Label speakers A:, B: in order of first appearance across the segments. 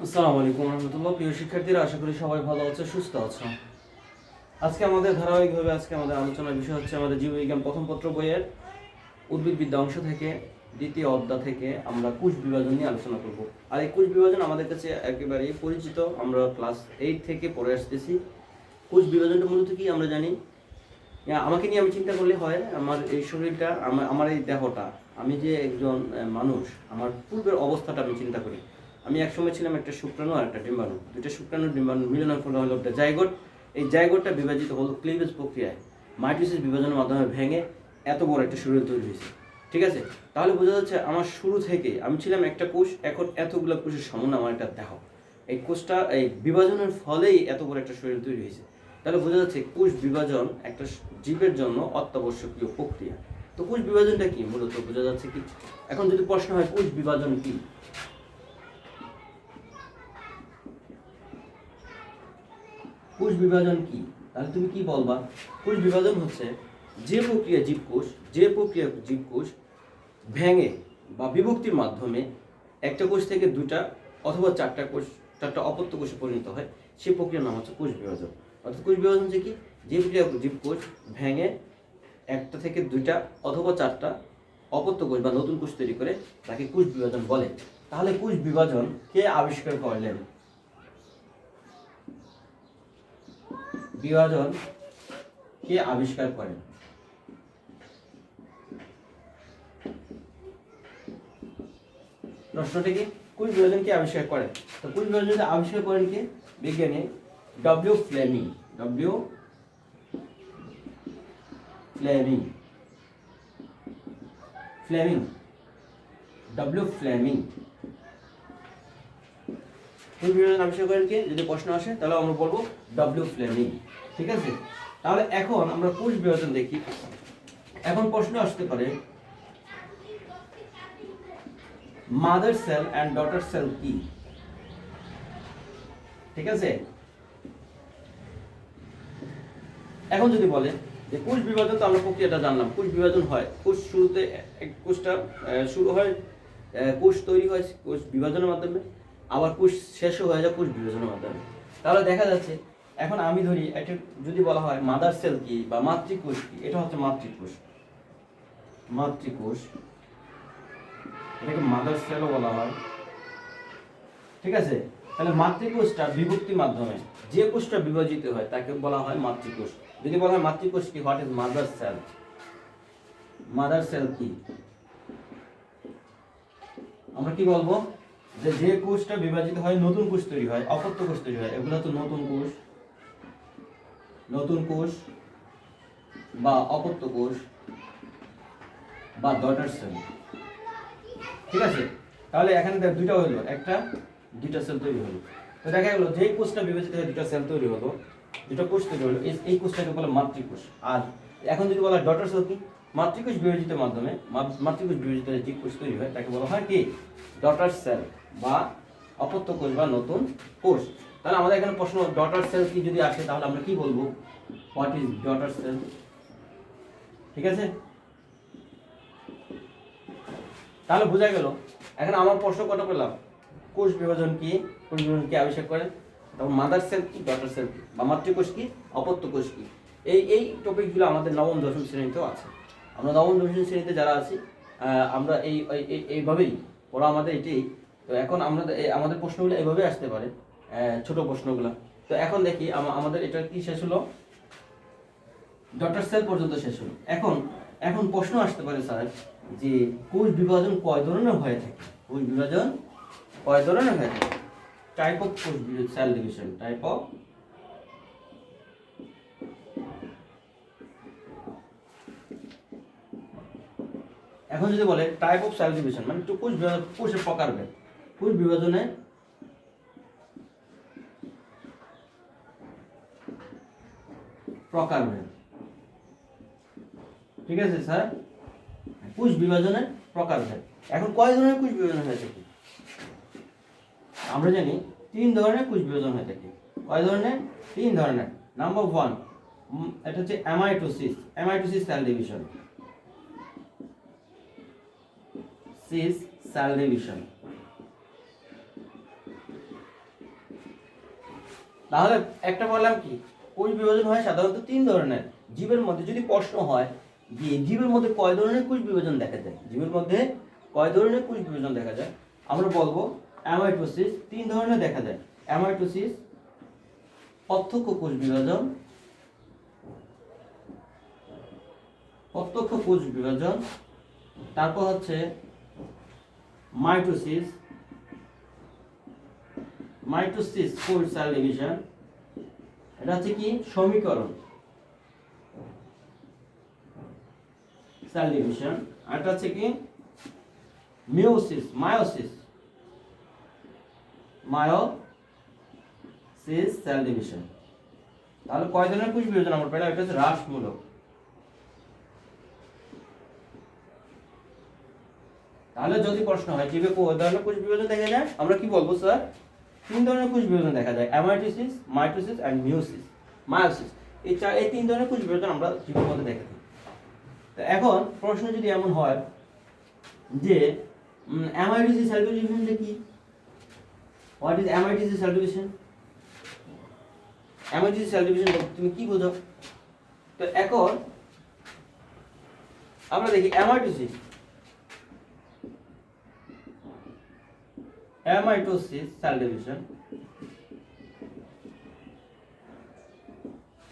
A: আসসালামু আলাইকুম রহমতুল্লাহ। প্রিয় শিক্ষার্থীরা, আশা করি সবাই ভালো আছে, সুস্থ আছো। আজকে আমাদের ধারাবাহিকভাবে আমাদের আলোচনার বিষয় হচ্ছে আমাদের জীববিজ্ঞান প্রথম পত্র বইয়ের উদ্ভিদবিদ্যা অংশ থেকে দ্বিতীয় অধ্যায় থেকে আমরা কোষ বিভাজন নিয়ে আলোচনা করব। আর এই কোষ বিভাজন আমাদের কাছে একেবারেই পরিচিত, আমরা ক্লাস 8 থেকে পড়ে আসতেছি। কোষ বিভাজনটা মূলত কি আমরা জানি। আমাকে নিয়ে আমি চিন্তা করলে হয়, আমার এই শরীরটা, আমার এই দেহটা, আমি যে একজন মানুষ, আমার পূর্বের অবস্থাটা আমি চিন্তা করি। আমি একসময় ছিলাম একটা শুক্রাণু আর একটা ডিম্বাণু, দুইটা শুক্রাণু ডিম্বাণু মিলনের ফলে হলো একটা জাইগোট। এই জাইগোটটা বিভাজিত হলো ক্লিভেজ প্রক্রিয়ায়, মাইটোসিস বিভাজনের মাধ্যমে ভেঙে এত বড় একটা শরীর তৈরি হয়েছে। ঠিক আছে, তাহলে বোঝা যাচ্ছে আমার শুরু থেকে আমি ছিলাম একটা কোষ, এখন এতগুলো কোষের সমন্বয় আমার একটা দেহ। এই কোষটা এই বিভাজনের ফলেই এত বড় একটা শরীর তৈরি হয়েছে। তাহলে বোঝা যাচ্ছে কোষ বিভাজন একটা জীবের জন্য অত্যাবশ্যকীয় প্রক্রিয়া। তো কোষ বিভাজনটা কি মূলত বোঝা যাচ্ছে কি। এখন যদি প্রশ্ন হয় কোষ বিভাজন কি, কোষ বিভাজন কি, তাহলে তুমি কি বলবা? কোষ বিভাজন হচ্ছে যে প্রক্রিয়া জীবকোষ ভেঙে বা বিভক্তির মাধ্যমে একটা কোষ থেকে দুটা অথবা চারটা অপত্য কোষে পরিণত হয়, সেই প্রক্রিয়ার নাম হচ্ছে কোষ বিভাজন। অর্থাৎ কোষ বিভাজন হচ্ছে কি, যে প্রক্রিয়া জীবকোষ ভেঙে একটা থেকে দুইটা অথবা চারটা অপত্য কোষ বা নতুন কোষ তৈরি করে, তাকে কোষ বিভাজন বলে। তাহলে কোষ বিভাজন কে আবিষ্কার করলেন? বিভাজন কে আবিষ্কার করেন? প্রশ্নটা কি, কোষ বিভাজন কে আবিষ্কার করেন? তো কোষ বিভাজন আবিষ্কার করেন কে? বিজ্ঞানী ডব্লিউ ফ্লেমিং। কোষ বিভাজন আবিষ্কার করেন কে? যদি প্রশ্ন আসে তাহলে আমরা বলবো ডব্লিউ ফ্লেমিং। ঠিক আছে, তাহলে এখন আমরা কোষ বিভাজন দেখি। এখন প্রশ্ন আসতে পারে, mother cell and daughter cell কি? ঠিক আছে, এখন যদি বলে যে কোষ বিভাজন, তো আমরা প্রক্রিয়াটা জানলাম। কোষ বিভাজন হয়, কোষ শুরুতে কোষটা শুরু হয়, কোষ তৈরি হয় কোষ বিভাজনের মাধ্যমে, আবার কোষ শেষও হয়ে যায় কোষ বিভাজনের মাধ্যমে। তাহলে দেখা যাচ্ছে, এখন আমি ধরি একটা, যদি বলা হয় মাদার সেল কি বা মাতৃকোষ কি, এটা হচ্ছে মাতৃকোষ, এটাকে মাদার সেলও বলা হয়। ঠিক আছে, তাহলে মাতৃকোষটা বিভক্তির মাধ্যমে যে কোষটা বিভাজিত হয় তাকে বলা হয় মাতৃকোষ। যদি বলা হয় মাতৃকোষ কি, what is mother sell? Mother sell কি? আমরা কি বলবো? যে কোষটা বিভাজিত হয় নতুন কোষ তৈরি হয়, অপত্য কোষ তৈরি হয়, এগুলো হচ্ছে নতুন কোষ বা অপত্য কোষ বা ডটার সেল। ঠিক আছে, তাহলে এখানে দুইটা হলো, দুইটা সেল তৈরি হলো। তো দেখা গেল যে কোষটা বিভাজিত হয়ে দুটা সেল তৈরি হলো, দুটো কোষ তৈরি হলো, এই কোষটাকে বলে মাতৃকোষ। আর এখন যদি বলা ডটার সেল কি, মাতৃকোষ বিভাজিতের মাধ্যমে মাতৃকোষ বিভাজিত যে কোষ তৈরি হয় তাকে বলা হয় কি, ডটার সেল বা অপত্য কোষ বা নতুন কোষ। তাহলে আমাদের এখানে প্রশ্ন, ডটার সেল কি যদি আসে তাহলে আমরা কি বলবো? What is daughter cell? ঠিক আছে, তাহলে বোঝা গেল। এখন আমার প্রশ্ন কত পেলাম, কোষ বিভাজন কি আবিষ্কার করেন, তারপর মাদার সেল কি, ডটার সেল কি, বা মাতৃকোষ কি, অপত্য কোষ কি। এই টপিকগুলো আমাদের নবম দশম শ্রেণীতেও আছে। আমরা নবম দশম শ্রেণীতে যারা আছি, আমরা এইভাবেই ওরা আমাদের এটাই। তো এখন আমরা আমাদের প্রশ্নগুলো এইভাবে আসতে পারে, ছোট প্রশ্নগুলো। তো এখন দেখি আমাদের এটা কি শেষ হলো, ডটার সেল পর্যন্ত শেষ হলো। এখন প্রশ্ন আসতে পারে, স্যার, যে কোষ বিভাজন কয় ধরনের হয়ে থাকে? টাইপ অফ কোষ সেল ডিভিশন, এখন যদি বলে টাইপ অফ সেল ডিভিশন মানে কোষের প্রকারভেদ, কোষ বিভাজনে প্রকারভেদ। ঠিক আছে স্যার, কোষ বিভাজনের প্রকারভেদ। এখন কয় ধরনের কোষ বিভাজন হয়ে থাকে? আমরা জানি 3 ধরনের কোষ বিভাজন হয়ে থাকে। কয় ধরনের? 3 ধরনের। নাম্বার 1, এটা হচ্ছে অ্যামাইটোসিস সেল ডিভিশন। তাহলে একটা বললাম কি, কোষ বিভাজন হয় সাধারণত 3 ধরনের। জীবের মধ্যে যদি প্রশ্ন হয় যে জীবের মধ্যে কয় ধরনের কোষ বিভাজন দেখা যায়, জীবের মধ্যে কয় ধরনের কোষ বিভাজন দেখা যায়, আমরা বলবো অ্যামাইটোসিস 3 ধরনের দেখা যায়। অ্যামাইটোসিস, প্রত্যক্ষ কোষ বিভাজন, প্রত্যক্ষ কোষ বিভাজন, তারপর হচ্ছে মাইটোসিস, মাইটোসিস কোষ সেল ডিভিশন, এটা হচ্ছে কি সমীকরণ সেল ডিভিশন, আর এটা হচ্ছে কি meiosis, meiosis, meiosis cell division. তাহলে কয় ধরনের কোষ বিভাজন আমরা পেলাম? এটা হচ্ছে হ্রাসমূলক। তাহলে যদি প্রশ্ন হয় জীবে কয় ধরনের কোষ বিভাজন দেখা যায়, আমরা কি বলবো স্যার? 3 ধরনের কোষ বিভাজন দেখা যায়, amitosis, mitosis and meiosis, meiosis. এই 3 ধরনের কোষ বিভাজন আমরা জীবের মধ্যে দেখে থাকি। তো এখন প্রশ্ন যদি এমন হয় যে অ্যামাইটোসিস সেল ডিভিশনটা কি? What is amitosis cell division? Amitosis cell division তুমি কি বোঝো? তো এখন আমরা দেখি অ্যামাইটোসিস সেল ডিভিশন,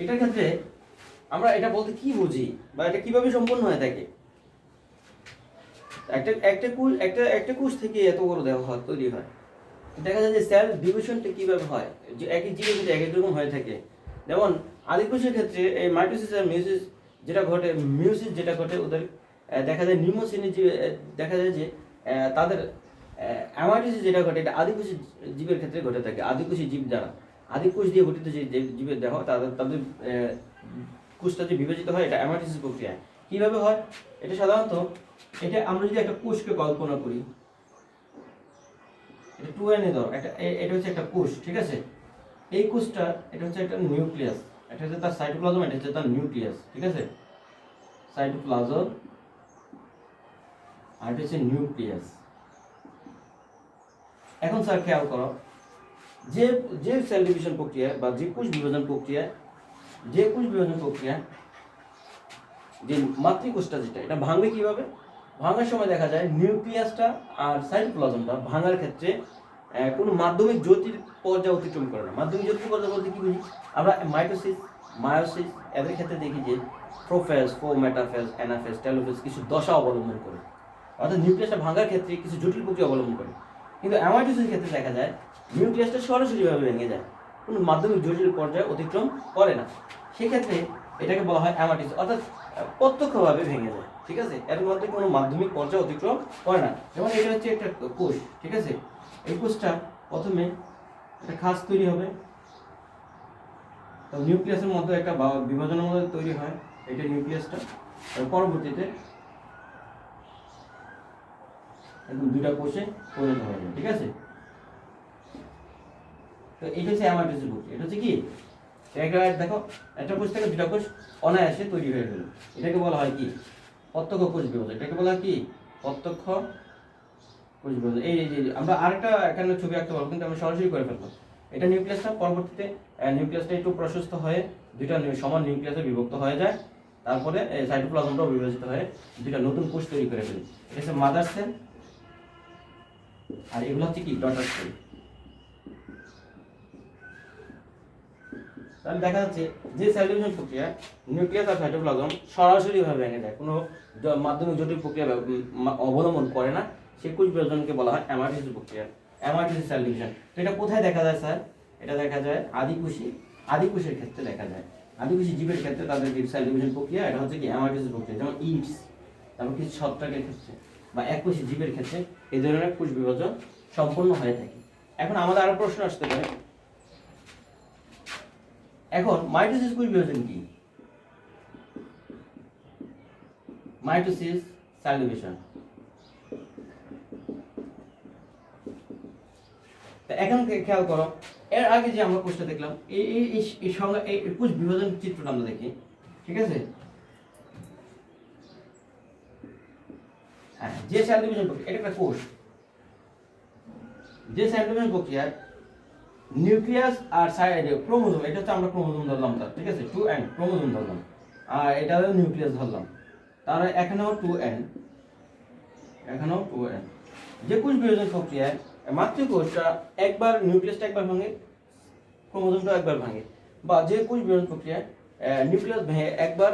A: এটার ক্ষেত্রে আমরা এটা বলতে কি বুঝি বা এটা কিভাবে সম্পন্ন হয়ে থাকে? একটা কোষ থেকে এত বড় দেহ তৈরি হয়। দেখা যায় যে সেল ডিভিশনটা কিভাবে হয়, যে একই জীবের ক্ষেত্রে এক এক রকম হয়ে থাকে। যেমন আদি কোষের ক্ষেত্রে এই মাইটোসিস আর মিওসিস যেটা ঘটে, মিওসিস যেটা ঘটে ওদের দেখা যায় নিম্ন শ্রেণীর জীবে দেখা যায় যে তাদের অ্যামাইটোসিস যেটা ঘটে এটা আদি কোষের জীবের ক্ষেত্রে ঘটে থাকে। আদি কোষী জীব যারা আদি কোষ দিয়ে গঠিত যে জীবের দেহ তাদের কোষটা যে বিভাজিত হয় এটা অ্যামাইটোসিস প্রক্রিয়া। কিভাবে হয়? এটা সাধারণত এটা আমরা যদি একটা কোষকে কল্পনা করি, এটা 2Na ধর, এটা হচ্ছে একটা কোষ, ঠিক আছে? এই কোষটা এটা হচ্ছে একটা নিউক্লিয়াস, এটা হচ্ছে তার সাইটোপ্লাজম, এটা হচ্ছে তার নিউক্লিয়াস, ঠিক আছে? সাইটোপ্লাজম আর এটা হচ্ছে নিউক্লিয়াস। এখন স্যার খেয়াল করো, যে যে সেল ডিভিশন প্রক্রিয়া বা যে কোষ বিভাজন প্রক্রিয়া, যে মাতৃকোষটা যেটা এটা ভাঙবে কিভাবে? ভাঙার সময় দেখা যায় নিউক্লিয়াসটা আর সাইটোপ্লাজমটা ভাঙার ক্ষেত্রে কোনো মাধ্যমিক জটিল পর্যায়ে অতিক্রম করে না। মাধ্যমিক জটিল পর্যায় বলতে কি বুঝি? আমরা মাইটোসিস, মায়োসিস এদের ক্ষেত্রে দেখি যে প্রোফেজ, মেটাফেজ, অ্যানাফেজ, টেলোফেজ কিছু দশা অবলম্বন করে, অর্থাৎ নিউক্লিয়াসটা ভাঙার ক্ষেত্রে কিছু জটিল প্রক্রিয়া অবলম্বন করে। কিন্তু অ্যামাইটোসিসের ক্ষেত্রে দেখা যায় নিউক্লিয়াসটা সরাসরিভাবে ভেঙে যায়, কোনো মাধ্যমিক জটিল পর্যায়ে অতিক্রম করে না। সেক্ষেত্রে এটাকে বলা হয় অ্যামাইটোসিস, অর্থাৎ প্রত্যক্ষভাবে ভেঙে যায়, ঠিক আছে? এর মধ্যে কোনো মাধ্যমিক পর্যায়ে অতিক্রম করে না। যেমন এটা হচ্ছে একটা কোষ, ঠিক আছে? এই কোষটা প্রথমে একটা খাঁজ তৈরি হবে, তো নিউক্লিয়াসের মধ্যে একটা বিভাজনের মধ্যে তৈরি হয়, এটা নিউক্লিয়াসটা। পরবর্তীতে একদম দুইটা কোষে পরিণত হয়ে যায়, ঠিক আছে? তো এটা হচ্ছে অ্যামাইটোসিস প্রক্রিয়া। এটা হচ্ছে কি, দেখো একটা কোষ থেকে দুটা কোষ অনায়াসে তৈরি হয়ে গেল, এটাকে বলা হয় কি? প্রত্যক্ষ কোষ বিভাজন। এটাকে বলা হয় কি? প্রত্যক্ষ কোষ বিভাজন। এই যে আমরা আরেকটা এখানে ছবি আঁকতে পারবো, কিন্তু আমরা সরাসরি করে ফেলবো। এটা নিউক্লিয়াসটা, পরবর্তীতে নিউক্লিয়াসটা একটু প্রশস্ত হয়ে দুইটা সমান নিউক্লিয়াসে বিভক্ত হয়ে যায়, তারপরে সাইটোপ্লাজমটাও বিভাজিত হয়ে দুইটা নতুন কোষ তৈরি করে ফেলে। এটা হচ্ছে মাদার সেল, আর এগুলো হচ্ছে কি? Daughter cell. তাহলে দেখা যাচ্ছে যে সেল ডিভিশন প্রক্রিয়া নিউক্লিয়াস আর সাইটোপ্লাজম সরাসরিভাবে ভেঙে যায়, কোনো মাধ্যমিক জটিল প্রক্রিয়া অবলম্বন করে না, সেই কোষ বিভাজনকে বলা হয় অ্যামাইটোসিস প্রক্রিয়া, অ্যামাইটোসিস সেল ডিভিশন। তো এটা কোথায় দেখা যায় স্যার? এটা দেখা যায় আদি কোষের ক্ষেত্রে দেখা যায়। আদি কোষী জীবের ক্ষেত্রে তাদের যে সেল ডিভিশন প্রক্রিয়া এটা হচ্ছে কি? অ্যামাইটোসিস প্রক্রিয়া। যেমন ইটস, তারপর কিছু ছত্রাকের ক্ষেত্রে বা এককোষী জীবের ক্ষেত্রে এই ধরনের কোষ বিভাজন সম্পন্ন হয়ে থাকে। এখন আমাদের আরো প্রশ্ন আসতে পারে, এখন মাইটোসিস কোষ বিভাজন কি? Mitosis cell division. তো এখন খেয়াল করো, এর আগে যে আমরা কোষটা দেখলাম এই সংজ্ঞা, এই কোষ বিভাজন চিত্রটা আমরা দেখি, ঠিক আছে? হ্যাঁ, যে সেল ডিভিশন প্রক্রিয়া, এটা একটা কোষ, যে সেল ডিভিশন প্রক্রিয়ায় নিউক্লিয়াস আর সাইডে ক্রোমোজোম, এটা হচ্ছে আমরা ক্রোমোজোম ধরলাম তার, ঠিক আছে, 2n ক্রোমোজোম ধরলাম, আর এটা হলো নিউক্লিয়াস ধরলাম। তার এখানেও 2n, এখানেও 2n। যে কোষ বিভাজন প্রক্রিয়ায় মাতৃকোষটা একবার, নিউক্লিয়াসটা একবার ভাঙে, ক্রোমোজোমটা একবার ভাঙে, বা যে কোষ বিভাজন প্রক্রিয়ায় নিউক্লিয়াস ভেঙে একবার